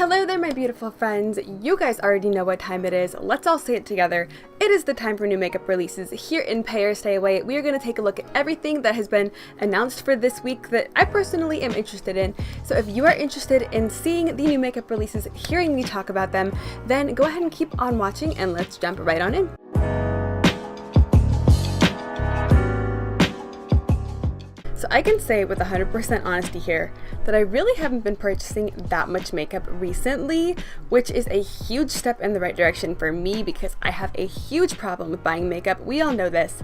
Hello there, my beautiful friends. You guys already know what time it is. Let's all say it together. It is the time for new makeup releases. Here in Pay or Stay Away, we are going to take a look at everything that has been announced for this week that I personally am interested in. So if you are interested in seeing the new makeup releases, hearing me talk about them, then go ahead and keep on watching and let's jump right on in. So I can say with 100% honesty here that I really haven't been purchasing that much makeup recently, which is a huge step in the right direction for me because I have a huge problem with buying makeup. We all know this.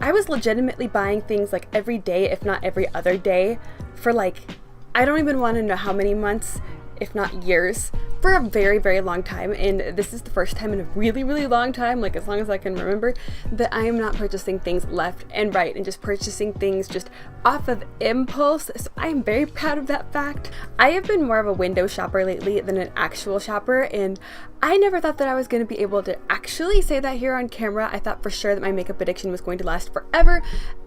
I was legitimately buying things like every day, if not every other day, for I don't even want to know how many months, if not years, for a very, very long time. And this is the first time in a really, really long time, as long as I can remember, that I am not purchasing things left and right and just purchasing things just off of impulse. So I am very proud of that fact. I have been more of a window shopper lately than an actual shopper, and I never thought that I was going to be able to actually say that here on camera. I thought for sure that my makeup addiction was going to last forever,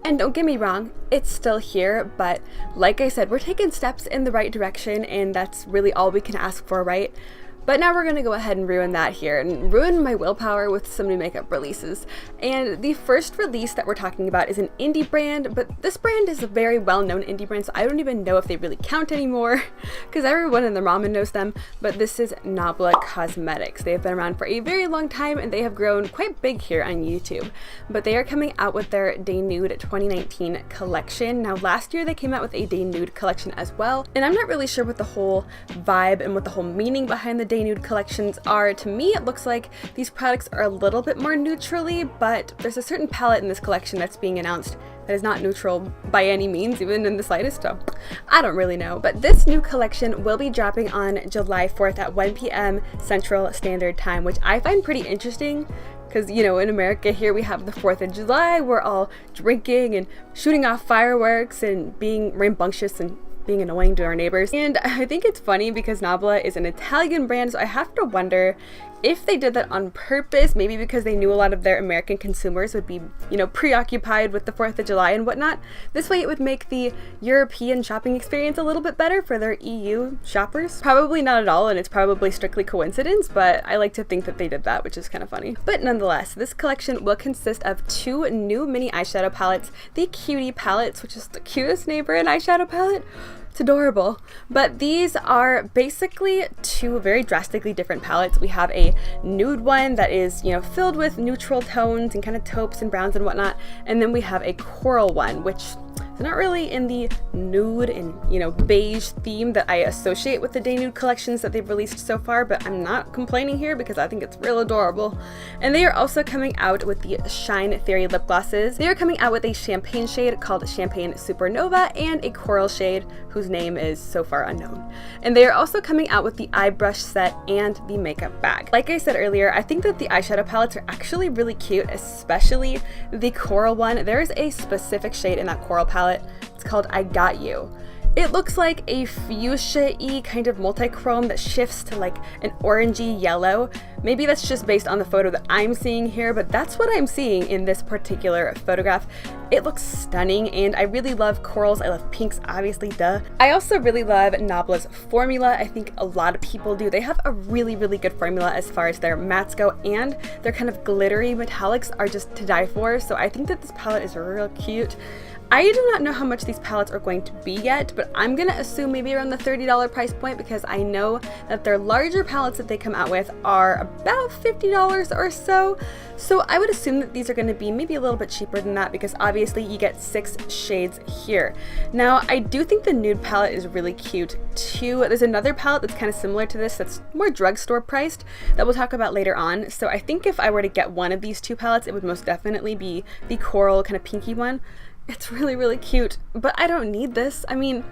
and don't get me wrong, it's still here, but like I said, we're taking steps in the right direction, and that's really all we can ask for, right? But now we're going to go ahead and ruin that here and ruin my willpower with some new makeup releases. And the first release that we're talking about is an indie brand, but this brand is a very well-known indie brand, so I don't even know if they really count anymore because everyone and their mama knows them. But this is Nabla Cosmetics. They have been around for a very long time and they have grown quite big here on YouTube. But they are coming out with their Denude 2019 collection. Now last year they came out with a Denude collection as well, and I'm not really sure what the whole vibe and what the whole meaning behind the Denude collections are. To me, it looks like these products are a little bit more neutrally, but there's a certain palette in this collection that's being announced that is not neutral by any means, even in the slightest, so I don't really know. But this new collection will be dropping on July 4th at 1 p.m. Central Standard Time, which I find pretty interesting because, you know, in America here we have the 4th of July, we're all drinking and shooting off fireworks and being rambunctious and being annoying to our neighbors. And I think it's funny because Nabla is an Italian brand, so I have to wonder if they did that on purpose, maybe because they knew a lot of their American consumers would be, you know, preoccupied with the 4th of July and whatnot. This way it would make the European shopping experience a little bit better for their EU shoppers. Probably not at all, and it's probably strictly coincidence, but I like to think that they did that, which is kind of funny. But nonetheless, this collection will consist of 2 new mini eyeshadow palettes, the Cutie palettes, which is the cutest name for an eyeshadow palette. It's adorable. But these are basically 2 very drastically different palettes. We have a nude one that is, you know, filled with neutral tones and kind of taupes and browns and whatnot. And then we have a coral one, which is not really in the nude and, you know, beige theme that I associate with the Denude collections that they've released so far, but I'm not complaining here because I think it's real adorable. And they are also coming out with the Shine Fairy lip glosses. They are coming out with a champagne shade called Champagne Supernova and a coral shade whose name is so far unknown. And they are also coming out with the eye brush set and the makeup bag. Like I said earlier, I think that the eyeshadow palettes are actually really cute, especially the coral one. There is a specific shade in that coral palette. It's called I Got You. It looks like a fuchsia-y kind of multi-chrome that shifts to like an orangey yellow. Maybe that's just based on the photo that I'm seeing here, but that's what I'm seeing in this particular photograph. It looks stunning, and I really love corals. I love pinks, obviously, duh. I also really love Nabla's formula. I think a lot of people do. They have a really, really good formula as far as their mattes go, and their kind of glittery metallics are just to die for, so I think that this palette is real cute. I do not know how much these palettes are going to be yet, but I'm gonna assume maybe around the $30 price point because I know that their larger palettes that they come out with are about $50 or so. So I would assume that these are gonna be maybe a little bit cheaper than that because obviously you get 6 shades here. Now, I do think the nude palette is really cute too. There's another palette that's kind of similar to this that's more drugstore priced that we'll talk about later on. So I think if I were to get one of these 2 palettes, it would most definitely be the coral kind of pinky one. It's really, really cute, but I don't need this. I mean,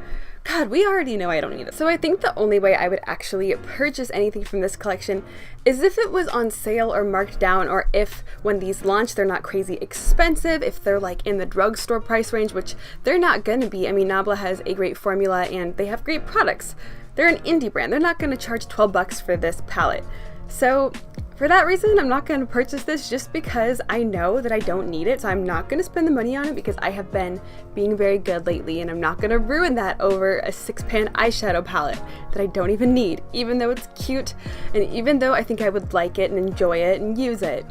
God, we already know I don't need it. So I think the only way I would actually purchase anything from this collection is if it was on sale or marked down, or if when these launch they're not crazy expensive, if they're like in the drugstore price range, which they're not gonna be. I mean, Nabla has a great formula and they have great products. They're an indie brand. They're not gonna charge 12 bucks for this palette. So For that reason, I'm not going to purchase this just because I know that I don't need it. So I'm not going to spend the money on it because I have been being very good lately, and I'm not going to ruin that over a 6-pan eyeshadow palette that I don't even need, even though it's cute and even though I think I would like it and enjoy it and use it.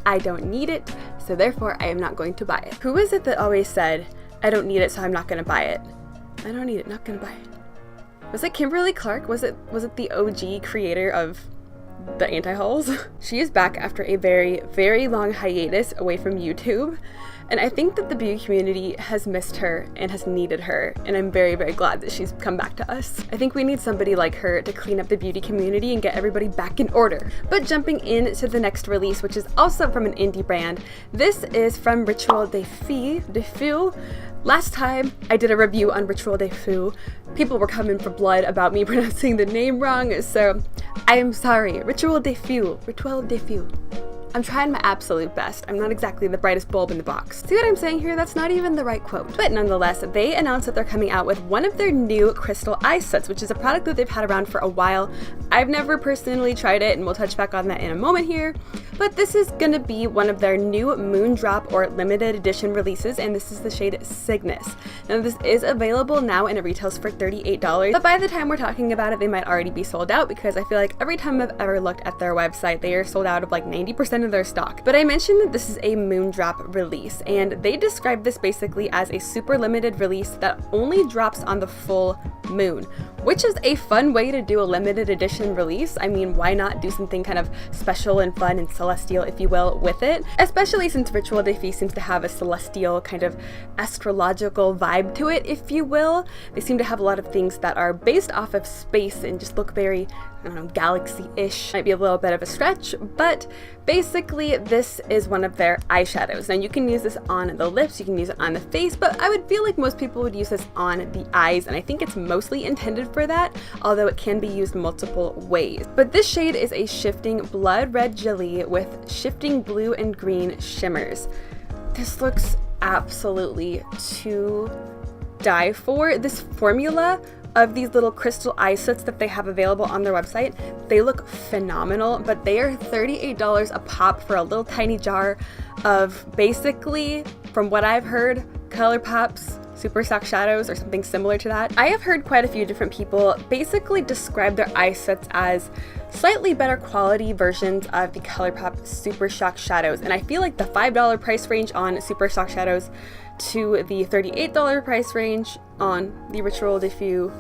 I don't need it, so therefore I am not going to buy it. Who is it that always said, I don't need it, so I'm not going to buy it? I don't need it, not going to buy it. Was it Kimberly Clark? Was it the OG creator of the anti-hauls? She is back after a very, very long hiatus away from YouTube, and I think that the beauty community has missed her and has needed her, and I'm very, very glad that she's come back to us. I think we need somebody like her to clean up the beauty community and get everybody back in order. But jumping into the next release, which is also from an indie brand, this is from Rituel de Fille. Last time I did a review on Rituel de Fille, people were coming for blood about me pronouncing the name wrong, so I am sorry. Rituel de Fille. I'm trying my absolute best. I'm not exactly the brightest bulb in the box. See what I'm saying here? That's not even the right quote. But nonetheless, they announced that they're coming out with one of their new crystal eye sets, which is a product that they've had around for a while. I've never personally tried it, and we'll touch back on that in a moment here. But this is gonna be one of their new Moondrop or limited edition releases, and this is the shade Cygnus. Now this is available now and it retails for $38, but by the time we're talking about it, they might already be sold out because I feel like every time I've ever looked at their website, they are sold out of like 90% of their stock. But I mentioned that this is a Moondrop release, and they describe this basically as a super limited release that only drops on the full moon, which is a fun way to do a limited edition release. I mean, why not do something kind of special and fun and celestial, if you will, with it? Especially since Rituel de Fille seems to have a celestial kind of astrological vibe to it, if you will. They seem to have a lot of things that are based off of space and just look very, I don't know, galaxy-ish. Might be a little bit of a stretch, but basically this is one of their eyeshadows. Now you can use this on the lips, you can use it on the face, but I would feel like most people would use this on the eyes, and I think it's mostly intended for that, although it can be used multiple ways. But this shade is a shifting blood red jelly with shifting blue and green shimmers. This looks absolutely to die for. This formula of these little crystal eye sets that they have available on their website, they look phenomenal, but they are $38 a pop for a little tiny jar of basically, from what I've heard, Colourpop's Super Shock Shadows or something similar to that. I have heard quite a few different people basically describe their eye sets as slightly better quality versions of the Colourpop Super Shock Shadows, and I feel like the $5 price range on Super Shock Shadows to the $38 price range on the Rituel de Fille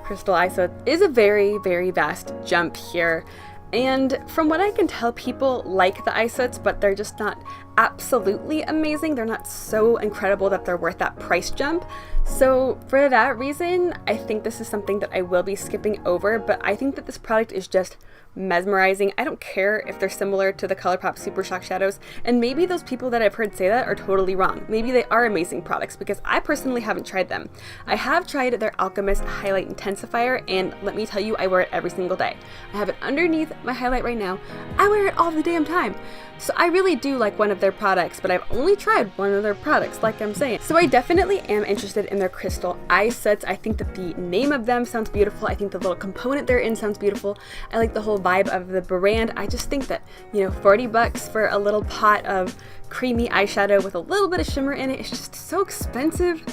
Crystal Eye Set is a very, very vast jump here. And from what I can tell, people like the eye sets, but they're just not absolutely amazing. They're not so incredible that they're worth that price jump. So for that reason, I think this is something that I will be skipping over, but I think that this product is just mesmerizing. I don't care if they're similar to the Colourpop Super Shock Shadows, and maybe those people that I've heard say that are totally wrong. Maybe they are amazing products because I personally haven't tried them. I have tried their Alchemist Highlight Intensifier, and let me tell you, I wear it every single day. I have it underneath my highlight right now. I wear it all the damn time. So I really do like one of their products, but I've only tried one of their products, like I'm saying. So I definitely am interested in their crystal eye sets. I think that the name of them sounds beautiful. I think the little component they're in sounds beautiful. I like the whole vibe of the brand. I just think that, you know, 40 bucks for a little pot of creamy eyeshadow with a little bit of shimmer in it is just so expensive.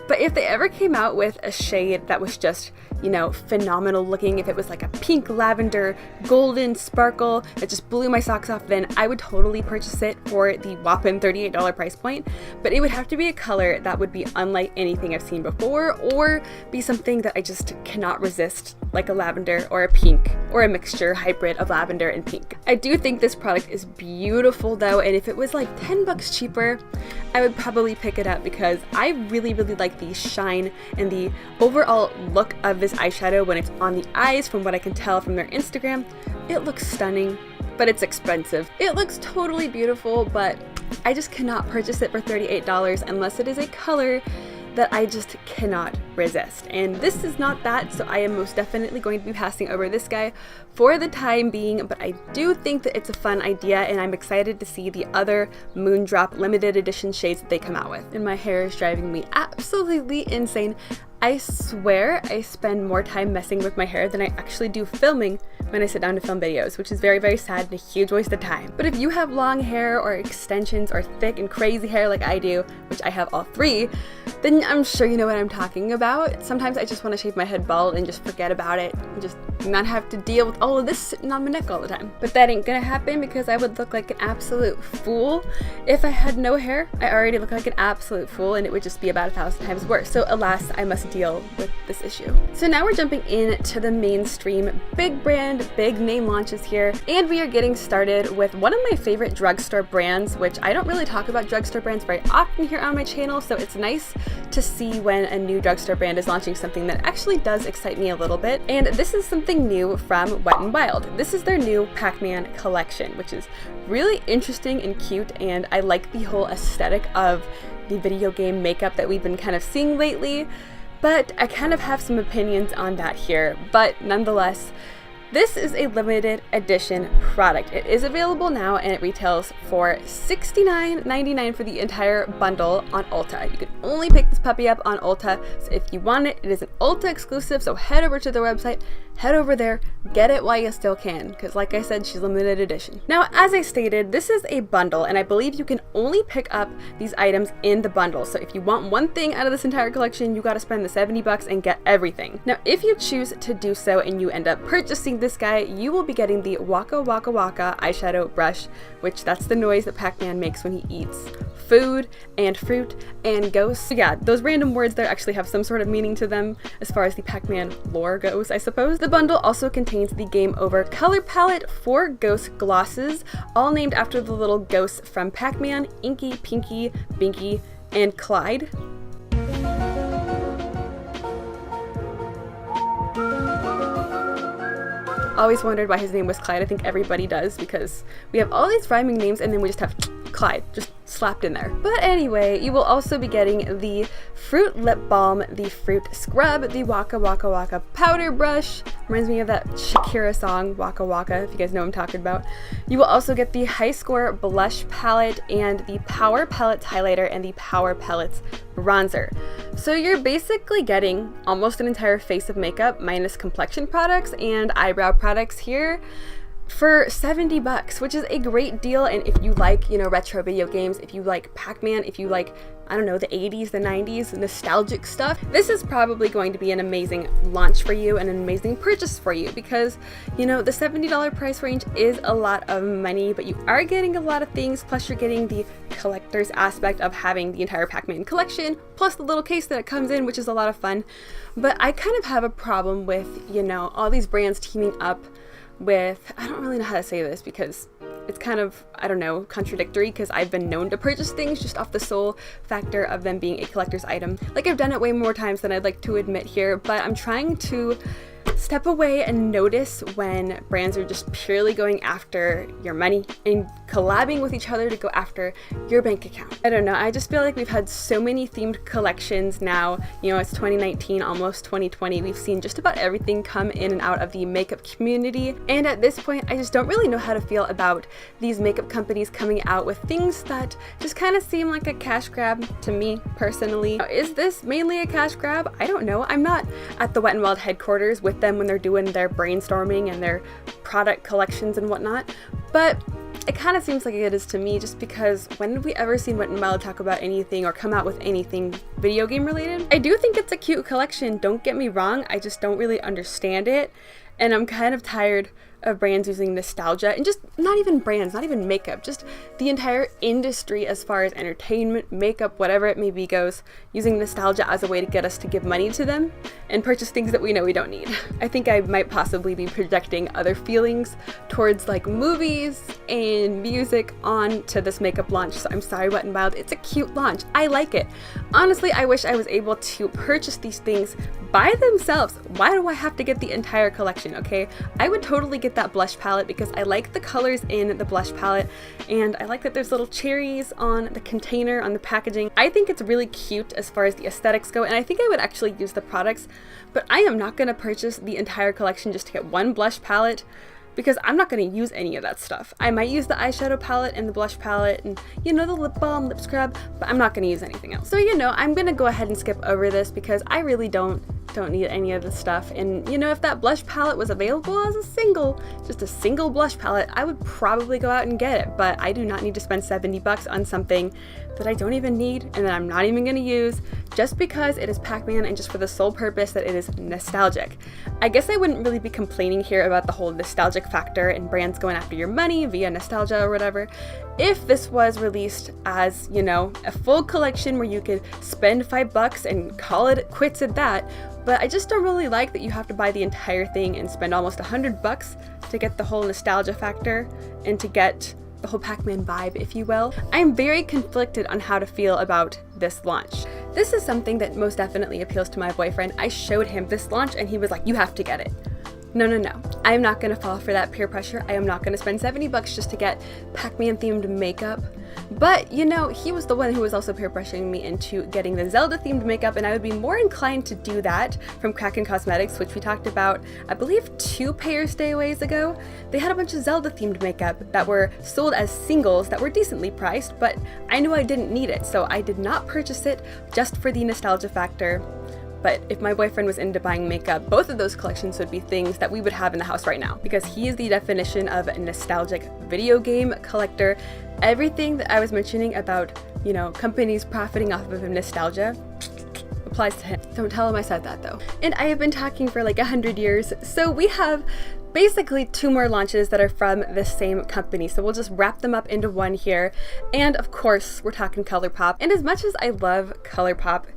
But if they ever came out with a shade that was just, you know, phenomenal looking, if it was like a pink lavender golden sparkle that just blew my socks off, then I would totally purchase it for the whopping $38 price point. But it would have to be a color that would be unlike anything I've seen before, or be something that I just cannot resist, like a lavender or a pink or a mixture hybrid of lavender and pink. I do think this product is beautiful though, and if it was like 10 bucks cheaper, I would probably pick it up because I really, really like the shine and the overall look of this eyeshadow when it's on the eyes. From what I can tell from their Instagram, it looks stunning, but it's expensive. It looks totally beautiful, but I just cannot purchase it for $38 unless it is a color that I just cannot resist. And this is not that, so I am most definitely going to be passing over this guy for the time being, but I do think that it's a fun idea, and I'm excited to see the other Moondrop limited edition shades that they come out with. And my hair is driving me absolutely insane. I swear I spend more time messing with my hair than I actually do filming when I sit down to film videos, which is very, very sad and a huge waste of time. But if you have long hair or extensions or thick and crazy hair like I do, which I have all three, then I'm sure you know what I'm talking about. Sometimes I just want to shave my head bald and just forget about it and just not have to deal with all of this sitting on my neck all the time. But that ain't gonna happen because I would look like an absolute fool if I had no hair. I already look like an absolute fool and it would just be about 1,000 times worse. So alas, I must deal with this issue. So now we're jumping into the mainstream, big brand, big name launches here, and we are getting started with one of my favorite drugstore brands, which I don't really talk about drugstore brands very often here on my channel, so it's nice to see when a new drugstore brand is launching something that actually does excite me a little bit. And this is something new from Wet n Wild. This is their new Pacman collection, which is really interesting and cute, and I like the whole aesthetic of the video game makeup that we've been kind of seeing lately. But I kind of have some opinions on that here, but nonetheless, this is a limited edition product. It is available now and it retails for $69.99 for the entire bundle on Ulta. You can only pick this puppy up on Ulta, so if you want it, it is an Ulta exclusive, so head over to their website, head over there, get it while you still can, because like I said, she's limited edition. Now, as I stated, this is a bundle, and I believe you can only pick up these items in the bundle. So if you want one thing out of this entire collection, you gotta spend the $70 and get everything. Now, if you choose to do so and you end up purchasing this guy, you will be getting the Waka Waka Waka eyeshadow brush, which that's the noise that Pacman makes when he eats food and fruit and ghosts. So yeah, those random words there actually have some sort of meaning to them as far as the Pacman lore goes, I suppose. The bundle also contains the Game Over color palette, 4 ghost glosses, all named after the little ghosts from Pacman: Inky, Pinky, Binky, and Clyde. Always wondered why his name was Clyde. I think everybody does, because we have all these rhyming names and then we just have Clyde just slapped in there. But anyway, you will also be getting the Fruit Lip Balm, the Fruit Scrub, the Waka Waka Waka Powder Brush. Reminds me of that Shakira song, Waka Waka, if you guys know what I'm talking about. You will also get the High Score Blush Palette and the Power Palettes Highlighter and the Power Palettes Bronzer. So you're basically getting almost an entire face of makeup minus complexion products and eyebrow products here for $70, which is a great deal. And if you like, you know, retro video games, if you like Pacman, if you like, I don't know, the 80s, the 90s, nostalgic stuff, this is probably going to be an amazing launch for you and an amazing purchase for you, because, you know, the $70 price range is a lot of money, but you are getting a lot of things, plus you're getting the collector's aspect of having the entire Pacman collection, plus the little case that it comes in, which is a lot of fun. But I kind of have a problem with, you know, all these brands teaming up with, I don't really know how to say this because it's kind of, I don't know, contradictory, because I've been known to purchase things just off the sole factor of them being a collector's item. Like, I've done it way more times than I'd like to admit here, but I'm trying to step away and notice when brands are just purely going after your money and collabing with each other to go after your bank account. I don't know, I just feel like we've had so many themed collections now. You know, it's 2019, almost 2020. We've seen just about everything come in and out of the makeup community, and at this point I just don't really know how to feel about these makeup companies coming out with things that just kind of seem like a cash grab to me personally. Now, is this mainly a cash grab? I don't know. I'm not at the Wet n Wild headquarters with them when they're doing their brainstorming and their product collections and whatnot, but it kind of seems like it is to me, just because when have we ever seen Wet n Wild talk about anything or come out with anything video game related? I do think it's a cute collection, don't get me wrong, I just don't really understand it, and I'm kind of tired of brands using nostalgia, and just not even brands, not even makeup, just the entire industry as far as entertainment, makeup, whatever it may be goes, using nostalgia as a way to get us to give money to them and purchase things that we know we don't need. I think I might possibly be projecting other feelings towards like movies and music onto this makeup launch, so I'm sorry Wet n Wild, it's a cute launch, I like it. Honestly, I wish I was able to purchase these things by themselves. Why do I have to get the entire collection, okay? I would totally get get that blush palette because I like the colors in the blush palette, and I like that there's little cherries on the container, on the packaging. I think it's really cute as far as the aesthetics go, and I think I would actually use the products, but I am not going to purchase the entire collection just to get one blush palette, because I'm not going to use any of that stuff. I might use the eyeshadow palette and the blush palette and, you know, the lip balm, lip scrub, but I'm not going to use anything else. So, you know, I'm going to go ahead and skip over this because I really don't need any of this stuff. And, you know, if that blush palette was available as just a single blush palette, I would probably go out and get it, but I do not need to spend 70 bucks on something that I don't even need and that I'm not even going to use just because it is Pacman and just for the sole purpose that it is nostalgic. I guess I wouldn't really be complaining here about the whole nostalgic factor and brands going after your money via nostalgia or whatever if this was released as, you know, a full collection where you could spend $5 and call it quits at that. But I just don't really like that you have to buy the entire thing and spend almost $100 to get the whole nostalgia factor and to get the whole Pacman vibe, if you will. I am very conflicted on how to feel about this launch. This is something that most definitely appeals to my boyfriend. I showed him this launch and he was like, you have to get it. No. I am not going to fall for that peer pressure. I am not going to spend 70 bucks just to get Pacman themed makeup. But, you know, he was the one who was also peer pressuring me into getting the Zelda themed makeup, and I would be more inclined to do that from Kraken Cosmetics, which we talked about, I believe 2 pair stayaways ago. They had a bunch of Zelda themed makeup that were sold as singles that were decently priced, but I knew I didn't need it, so I did not purchase it just for the nostalgia factor. But if my boyfriend was into buying makeup, both of those collections would be things that we would have in the house right now, because he is the definition of a nostalgic video game collector. Everything that I was mentioning about, you know, companies profiting off of nostalgia applies to him. Don't tell him I said that though. And I have been talking for like 100 years, so we have basically 2 more launches that are from the same company, so we'll just wrap them up into one here. And of course, we're talking Colourpop. And as much as I love Colourpop,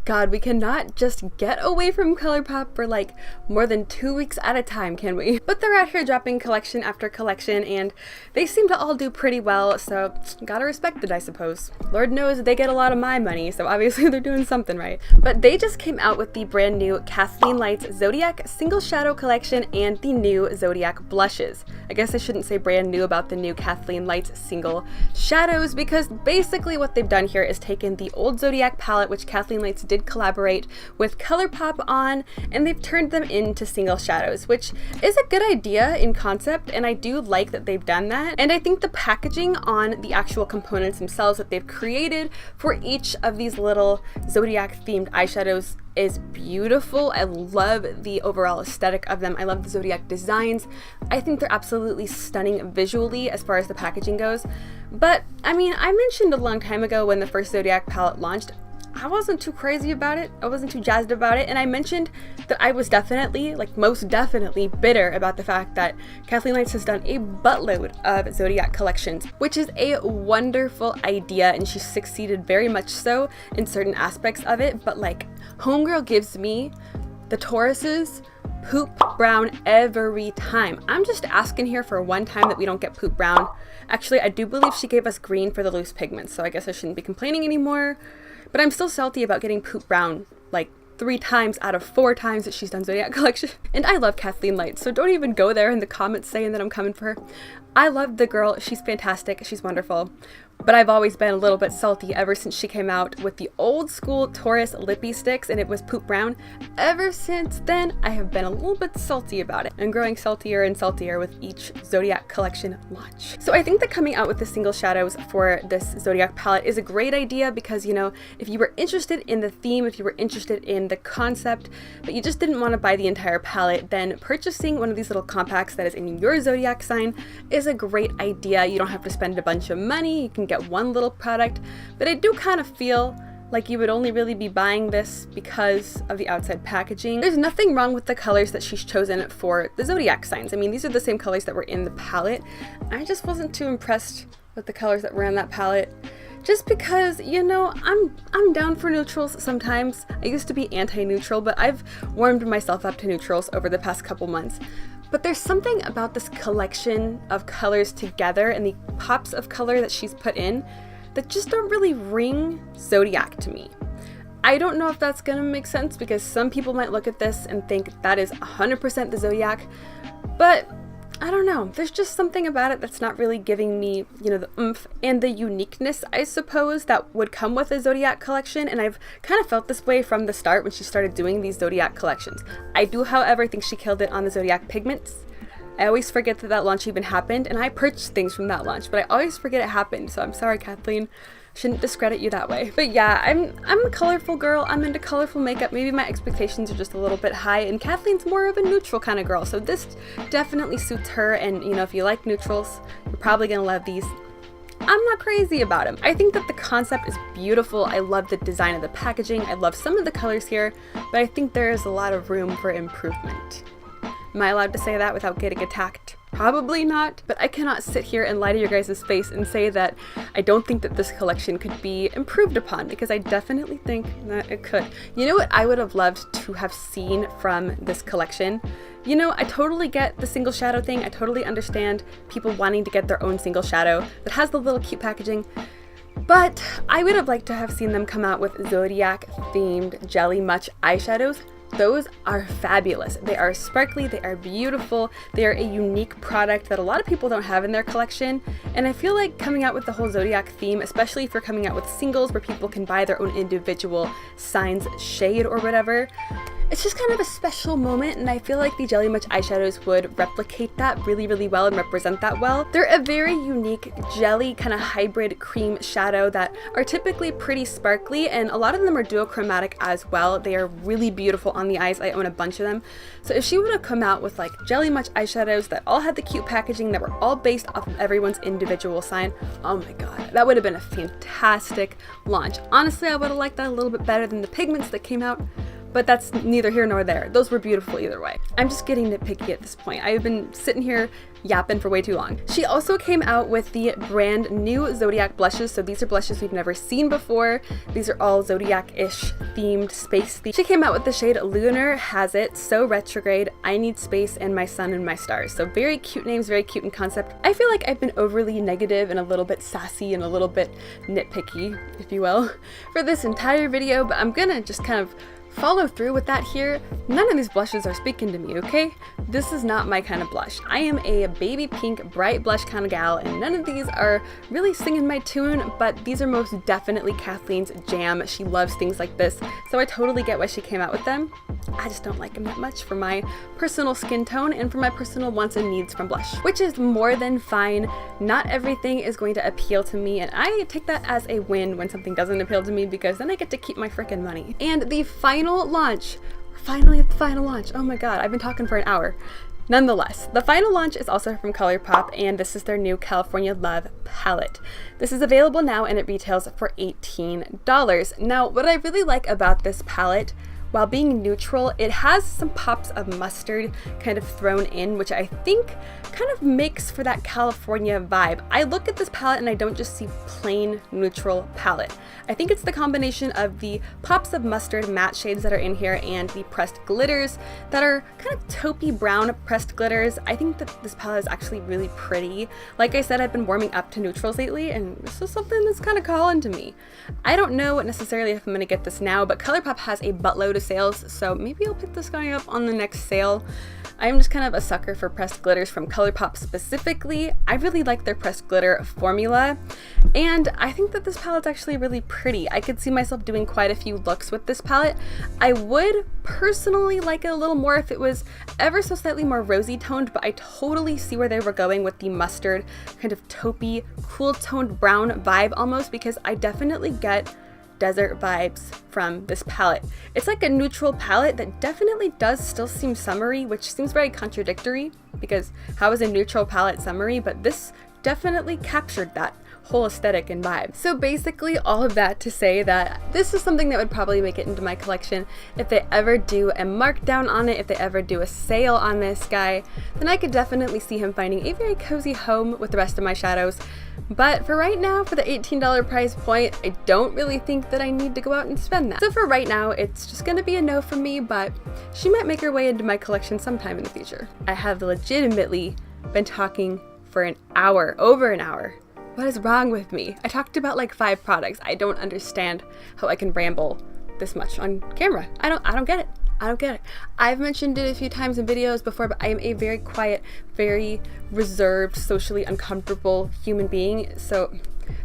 God, we cannot just get away from Colourpop for like more than 2 weeks at a time, can we? But they're out here dropping collection after collection, and they seem to all do pretty well, so gotta respect it, I suppose. Lord knows they get a lot of my money, so obviously they're doing something right. But they just came out with the brand new KathleenLights Zodiac Single Shadow Collection and the new Zodiac Blushes. I guess I shouldn't say brand new about the new KathleenLights Single Shadows, because basically what they've done here is taken the old Zodiac palette, which KathleenLights did collaborate with Colourpop on, and they've turned them into single shadows, which is a good idea in concept, and I do like that they've done that. And I think the packaging on the actual components themselves that they've created for each of these little Zodiac themed eyeshadows is beautiful. I love the overall aesthetic of them. I love the Zodiac designs. I think they're absolutely stunning visually as far as the packaging goes. But I mean, I mentioned a long time ago when the first Zodiac palette launched, I wasn't too crazy about it. I wasn't too jazzed about it. And I mentioned that I was definitely, like most definitely, bitter about the fact that KathleenLights has done a buttload of Zodiac collections, which is a wonderful idea, and she's succeeded very much so in certain aspects of it. But like, homegirl gives me the Tauruses poop brown every time. I'm just asking here for one time that we don't get poop brown. Actually, I do believe she gave us green for the loose pigments, so I guess I shouldn't be complaining anymore. But I'm still salty about getting poop brown like 3 times out of 4 times that she's done Zodiac collection. And I love KathleenLights, so don't even go there in the comments saying that I'm coming for her. I love the girl. She's fantastic. She's wonderful. But I've always been a little bit salty ever since she came out with the old school Taurus lippy sticks and it was poop brown. Ever since then, I have been a little bit salty about it and growing saltier and saltier with each Zodiac collection launch. So I think that coming out with the single shadows for this Zodiac palette is a great idea because, you know, if you were interested in the theme, if you were interested in the concept, but you just didn't want to buy the entire palette, then purchasing one of these little compacts that is in your Zodiac sign is a great idea. You don't have to spend a bunch of money. You can get one little product, but I do kind of feel like you would only really be buying this because of the outside packaging. There's nothing wrong with the colors that she's chosen for the Zodiac signs. I mean, these are the same colors that were in the palette. I just wasn't too impressed with the colors that were in that palette. Just because, you know, I'm down for neutrals sometimes. I used to be anti-neutral, but I've warmed myself up to neutrals over the past couple months. But there's something about this collection of colors together and the pops of color that she's put in that just don't really ring Zodiac to me. I don't know if that's gonna make sense because some people might look at this and think that is 100% the Zodiac, but I don't know, there's just something about it that's not really giving me, you know, the oomph and the uniqueness, I suppose, that would come with a Zodiac collection, and I've kind of felt this way from the start when she started doing these Zodiac collections. I do, however, think she killed it on the Zodiac pigments. I always forget that that launch even happened, and I purchased things from that launch, but I always forget it happened, so I'm sorry, Kathleen. Shouldn't discredit you that way. But yeah, I'm a colorful girl. I'm into colorful makeup. Maybe my expectations are just a little bit high, and Kathleen's more of a neutral kind of girl, so this definitely suits her. And you know, if you like neutrals, you're probably gonna love these. I'm not crazy about them. I think that the concept is beautiful. I love the design of the packaging. I love some of the colors here, but I think there is a lot of room for improvement. Am I allowed to say that without getting attacked? Probably not, but I cannot sit here and lie to your guys' face and say that I don't think that this collection could be improved upon, because I definitely think that it could. You know what I would have loved to have seen from this collection? You know, I totally get the single shadow thing. I totally understand people wanting to get their own single shadow that has the little cute packaging. But I would have liked to have seen them come out with Zodiac themed Jelly Much eyeshadows. Those are fabulous. They are sparkly, they are beautiful, they are a unique product that a lot of people don't have in their collection, and I feel like coming out with the whole Zodiac theme, especially if you're coming out with singles where people can buy their own individual signs shade or whatever, it's just kind of a special moment, and I feel like the Jelly Much eyeshadows would replicate that really, really well and represent that well. They're a very unique jelly kind of hybrid cream shadow that are typically pretty sparkly, and a lot of them are duochromatic as well. They are really beautiful on the eyes. I own a bunch of them. So if she would have come out with like Jelly Much eyeshadows that all had the cute packaging, that were all based off of everyone's individual sign, oh my god, that would have been a fantastic launch. Honestly, I would have liked that a little bit better than the pigments that came out, but that's neither here nor there. Those were beautiful either way. I'm just getting nitpicky at this point. I've been sitting here yapping for way too long. She also came out with the brand new Zodiac blushes. So these are blushes we've never seen before. These are all Zodiac-ish themed, space themed. She came out with the shade Lunar, Has It, So Retrograde, I Need Space, and My Sun and My Stars. So very cute names, very cute in concept. I feel like I've been overly negative and a little bit sassy and a little bit nitpicky, if you will, for this entire video, but I'm gonna just kind of follow through with that here. None of these blushes are speaking to me, okay? This is not my kind of blush. I am a baby pink, bright blush kind of gal, and none of these are really singing my tune, but these are most definitely Kathleen's jam. She loves things like this, so I totally get why she came out with them. I just don't like them that much for my personal skin tone and for my personal wants and needs from blush, which is more than fine. Not everything is going to appeal to me, and I take that as a win when something doesn't appeal to me, because then I get to keep my freaking money. And the final launch, we're finally at the final launch. Oh my god, I've been talking for an hour. Nonetheless, the final launch is also from Colourpop, and this is their new California Love palette. This is available now, and it retails for $18. Now, what I really like about this palette, while being neutral, it has some pops of mustard kind of thrown in, which I think kind of makes for that California vibe. I look at this palette and I don't just see plain neutral palette. I think it's the combination of the pops of mustard matte shades that are in here and the pressed glitters that are kind of taupey brown pressed glitters. I think that this palette is actually really pretty. Like I said, I've been warming up to neutrals lately, and this is something that's kind of calling to me. I don't know necessarily if I'm gonna get this now, but Colourpop has a buttload of sales, so maybe I'll pick this guy up on the next sale. I'm just kind of a sucker for pressed glitters from Colourpop specifically. I really like their pressed glitter formula, and I think that this palette's actually really pretty. I could see myself doing quite a few looks with this palette. I would personally like it a little more if it was ever so slightly more rosy toned, but I totally see where they were going with the mustard kind of taupey, cool toned brown vibe almost, because I definitely get desert vibes from this palette. It's like a neutral palette that definitely does still seem summery, which seems very contradictory, because how is a neutral palette summery? But this definitely captured that whole aesthetic and vibe. So basically all of that to say that this is something that would probably make it into my collection. If they ever do a markdown on it, if they ever do a sale on this guy, then I could definitely see him finding a very cozy home with the rest of my shadows. But for right now, for the $18 price point, I don't really think that I need to go out and spend that. So for right now, it's just gonna be a no from me, but she might make her way into my collection sometime in the future. I have legitimately been talking for an hour, over an hour. What is wrong with me? I talked about like 5 products. I don't understand how I can ramble this much on camera. I don't get it. I don't get it. I've mentioned it a few times in videos before, but I am a very quiet, very reserved, socially uncomfortable human being. So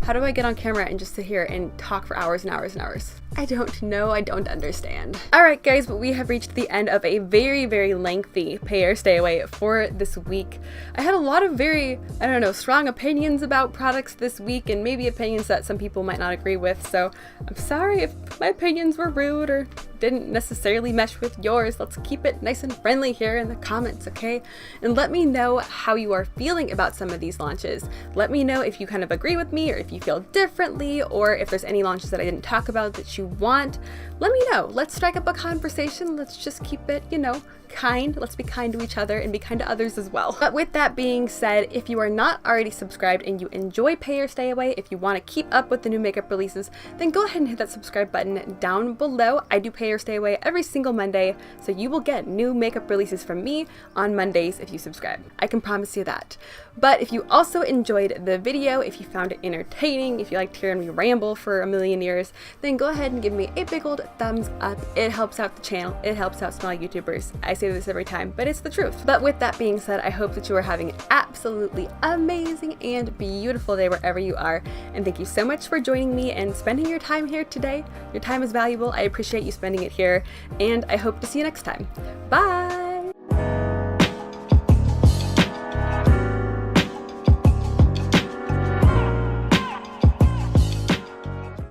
how do I get on camera and just sit here and talk for hours and hours and hours? I don't know. I don't understand. Alright guys, but we have reached the end of a very, very lengthy pay or stay away for this week. I had a lot of very, I don't know, strong opinions about products this week, and maybe opinions that some people might not agree with, so I'm sorry if my opinions were rude or didn't necessarily mesh with yours. Let's keep it nice and friendly here in the comments, okay? And let me know how you are feeling about some of these launches. Let me know if you kind of agree with me, or if you feel differently, or if there's any launches that I didn't talk about that you want. Let me know. Let's strike up a conversation. Let's just keep it, you know, kind. Let's be kind to each other and be kind to others as well. But with that being said, if you are not already subscribed and you enjoy Pay or Stay Away, if you want to keep up with the new makeup releases, then go ahead and hit that subscribe button down below. I do Pay or Stay Away every single Monday, so you will get new makeup releases from me on Mondays if you subscribe. I can promise you that. But if you also enjoyed the video, if you found it entertaining, if you liked hearing me ramble for a million years, then go ahead and give me a big old thumbs up. It helps out the channel. It helps out small YouTubers. I say this every time, but it's the truth. But with that being said, I hope that you are having an absolutely amazing and beautiful day wherever you are. And thank you so much for joining me and spending your time here today. Your time is valuable. I appreciate you spending it here, and I hope to see you next time. Bye!